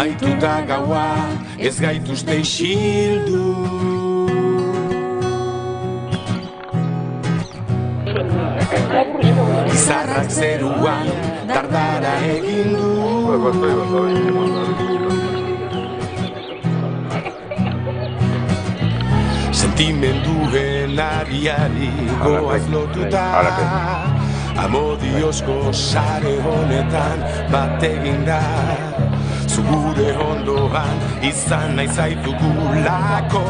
amaituta gaua ez gaituzte isildu. Izarrak zeruan dardara egin du. Sentimenduen ariari goaz lotuta, amodiozko sare honetan bat egin da. Zugure ondoan izan nahi zaitugulako,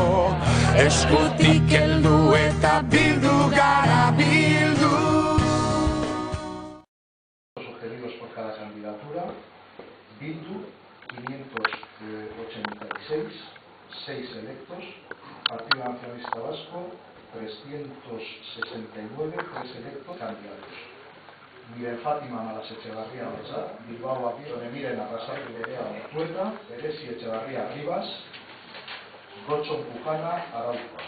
eskutik heldu eta bildu gara bildu. Sugeridos por cada candidatura, Bildu 586, 6 electos, Partido Nacionalista Vasco 369, 3 electos candidatos. Miren Fátima Malas Etxebarria Otsa, Bilbao Apirone Miren Arrasai Berea Ortueta, Beresi Etxebarria Rivas, Gocho Pujana Arauco.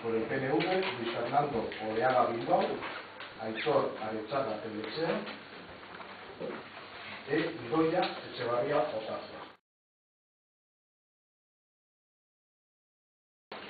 Por el PNV, Luis Fernando Oleaga Bilbao, Aitor Arechaga Telechea e Idoia Etxebarria Otazo.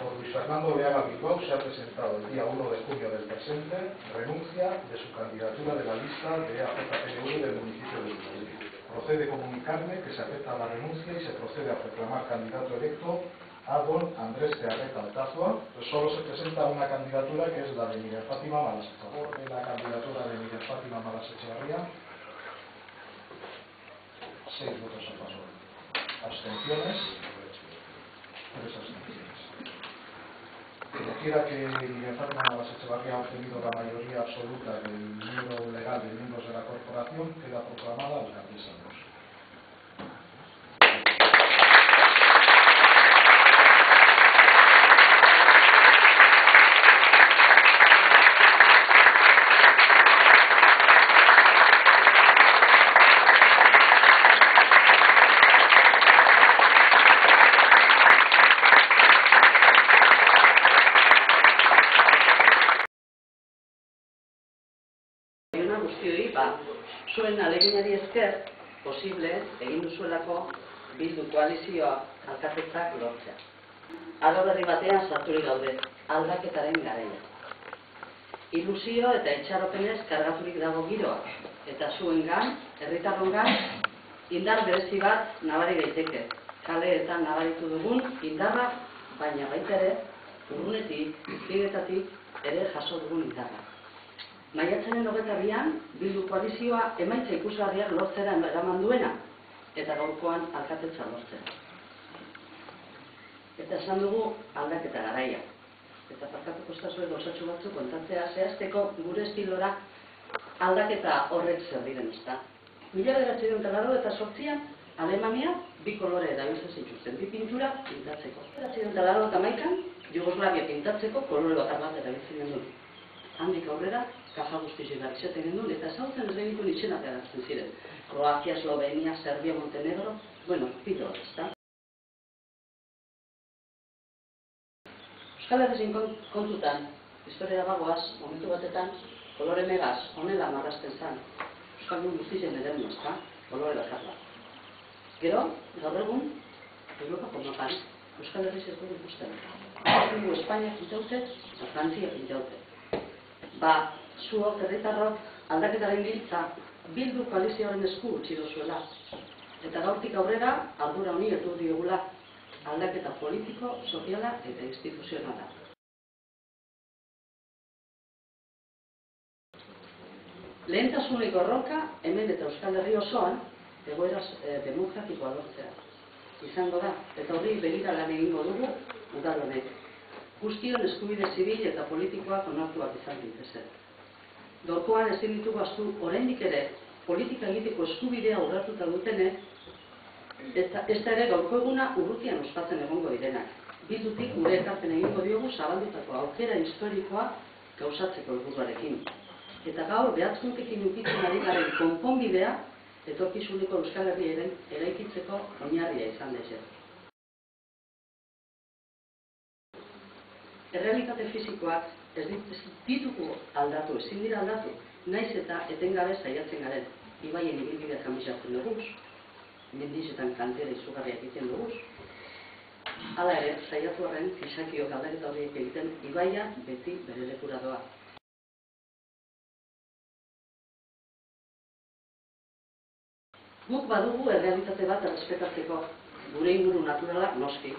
Por Luis Fernando Oleaga Bilbao se ha presentado el día 1 de junio del presente renuncia de su candidatura de la lista de AJPNV del municipio de Bilbao. Procede comunicarme que se acepta la renuncia y se procede a proclamar candidato electo a don Andrés Tearreta Altazua. Pues solo se presenta una candidatura que es la de Miren Fátima Malas. A favor de la candidatura de Miren Fátima Malas Echevarría, 6 votos a favor. Abstenciones, 3 abstenciones. Como quiera que Miren Fátima Malas Echevarría ha obtenido la mayoría absoluta del número legal de miembros de la corporación, queda proclamada alcaldesa. Zuen aleginari esker, posible egin duzuelako Bildu koalizioa alkatetzak lortzea. Aro berri batean sarturik gaude, aldaketaren garaia. Ilusio eta itxaropenez kargaturik dago giroa, eta zuengan, herritarrongan, indar berezi bat nabari daiteke. Kaleetan nabaritu dugun indarra, baina baita ere, urrunetik, zidetatik ere jaso dugun indarra. Maiatzaren 22an, Bildu koalizioa emaitza ikusgarriak lortzera eraman duena, eta gaurkoan alkatetza lortzera. Eta esan dugu aldaketa garaia. Eta parkatuko estazue gauzatxo batzuk kontatzea zehazteko gure estilora aldaketa horrek zer diren ezta. 1988an, Alemania bi kolore erabiltzen zituzten, bi pintura pintatzeko. 1991an, Jugoslavia pintatzeko kolore bakar bat erabiltzen genuen. Handik aurrera, kaja guztizik gaitxeten genuen, eta zautzen ez genituen itxenak erantzten ziren. Kroazia, Eslovenia, Serbia, Montenegro, bueno, pito hori, ezta? Euskal Herrizin kontutan, historia bagoaz, momentu batetan, kolore megaz, honela marrazten zen. Euskal guztizen edemu, ezta? Kolore bakar bat. Gero, gaur egun, Europako mapan, Euskal Herriz ez dugu ikusten. Espainia pintaute, eta Frantzia pintaute. Ba, zuok, herritarrok, aldaketaren giltza, Bildu koalizioaren esku utzi duzuela. Eta gaurtik aurrera, ardura honi hartu diogula, aldaketa politiko, soziala eta instituzionala. Lehentasuneko erronka, hemen eta Euskal Herri osoan, egoera demokratikoa lortzea. Izango da, eta horri begira lan egingo dugu, udal honek. Guztion eskubide zibil eta politikoak onartuak izan dituzten. Gaurkoan ezin ditugu ahaztu oraindik ere politika egiteko eskubidea urratuta dutenek, ez ere gaurko eguna urrutian ospatzen egongo direnak. Bildutik gure ekarpen egingo diogu zabaldutako aukera historikoa gauzatzeko helburuarekin. Eta gaur behatzkuntekin ukitzen ari garen konponbidea etorkizuneko Euskal Herri eraikitzeko oinarria izan daiteke. Errealitate fisikoak ez ditugu aldatu, ezin dira aldatu, naiz eta etengabe saiatzen garen, ibaien ibilbidea kamisatzen dugu. mendizetan kantera izugarria egiten dugu. Hala ere, saiatu arren, gizakiok aldaketa horiek egiten ibaia beti bere lekura doa. Guk badugu errealitate bat errespetatzeko, gure inguru naturala noski.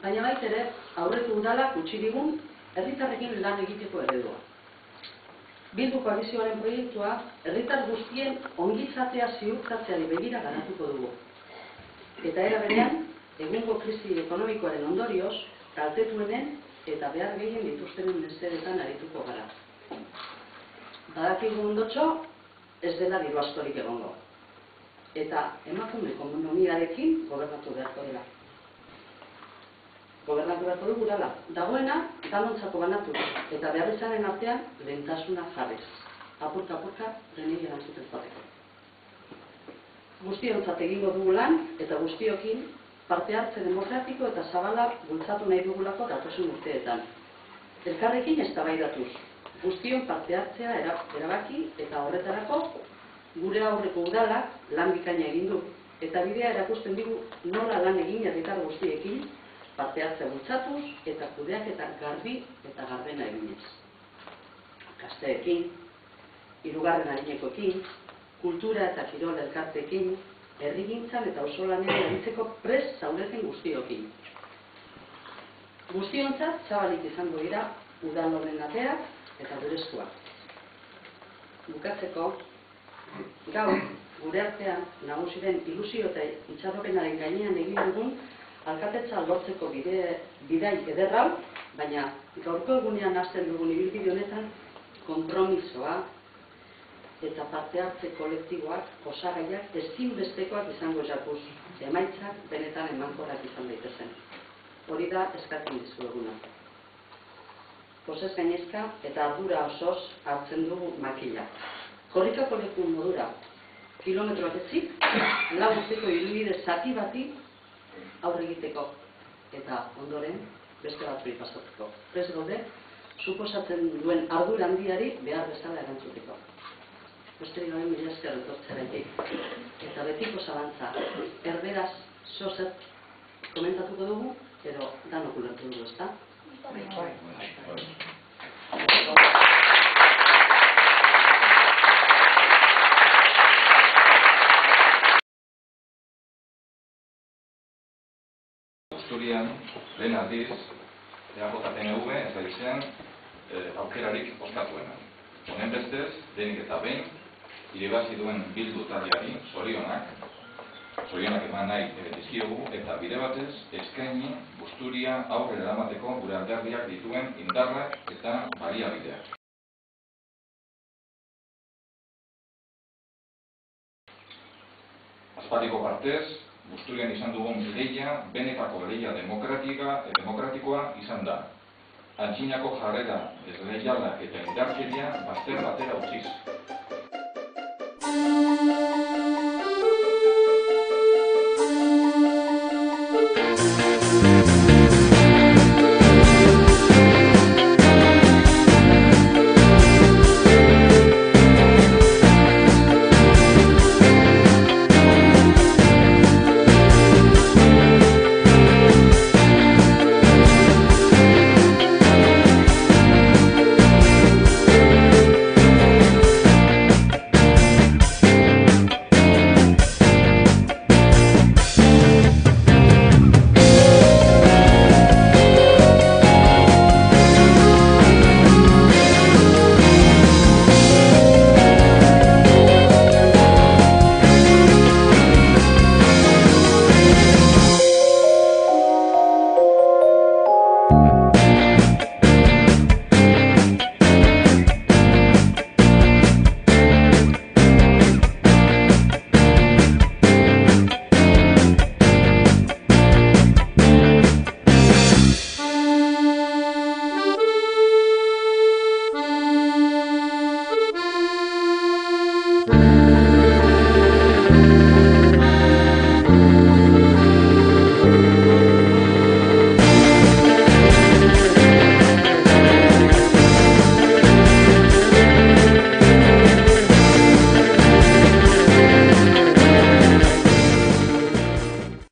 Baina baita ere, aurreko udalak utzi digun herritarrekin lan egiteko eredua. Bildu koalizioaren proiektua herritar guztien ongizatea ziurtatzeari begira garatuko dugu. Eta era berean, egungo krisi ekonomikoaren ondorioz, kaltetuenen eta behar gehien dituztenen mesedetan arituko gara. Badakigu ondotxo, ez dela diru askorik egongo. Eta emakume komuniarekin gobernatu beharko dela. Gobernatu beharko dugu dela. Dagoena, danontzako banatu eta beharrizaren artean lehentasuna jarriz. Apurka-apurka denei erantzuten joateko. Guztiontzat egingo dugu lan eta guztiokin parte hartze demokratiko eta zabala bultzatu nahi dugulako datozen urteetan. Elkarrekin eztabaidatuz, guztion parte hartzea erabaki eta horretarako gure aurreko udalak lan bikaina egin du eta bidea erakusten digu nola lan egin herritar guztiekin parte hartzea bultzatuz eta kudeaketa garbi eta gardena eginez. Gazteekin, hirugarren adinekoekin, kultura eta kirol elkarteekin, herrigintzan eta auzolanean aritzeko prest zaudeten guztiokin. Guztiontzat zabalik izango dira udal honen ateak eta gure eskuak. Bukatzeko, gaur gure artean nagusi den ilusio eta itxaropenaren gainean egin dugun alkatetza lortzeko bidai ederrau, baina gaurko egunean hasten dugun ibilbide honetan konpromisoa eta parte hartze kolektiboak, osagaiak ezinbestekoak izango jakuz, emaitzak benetan emankorrak izan daitezen. Hori da eskatzen dizueguna. Pozez gainezka eta ardura osoz hartzen dugu makila. Korrikako leku modura, kilometroak ezik, lau urteko ibilbide zati bati aurre egiteko eta ondoren beste batzuri pasatzeko. Prest gaude, suposatzen duen ardura handiari behar bezala erantzuteko. Besterik gabe mila esker etortzearekin. Eta betiko zabantza, erderaz sozet komentatuko dugu, pero danok ulertu dugu, ezta? Asturian, lehen aldiz, EAJ-PNV ez ari zen aukerarik oskatuena. Honen bestez, denik eta behin, irabazi duen Bildu taldeari zorionak eman nahi dizkiogu eta bide batez eskaini Busturia aurrera eramateko gure alderdiak dituen indarrak eta baliabideak. Aspaldiko partez, Busturian izan dugun lehia, benetako lehia demokratikoa izan da. Antzinako jarrera desleiala eta indarkeria bazter batera utziz.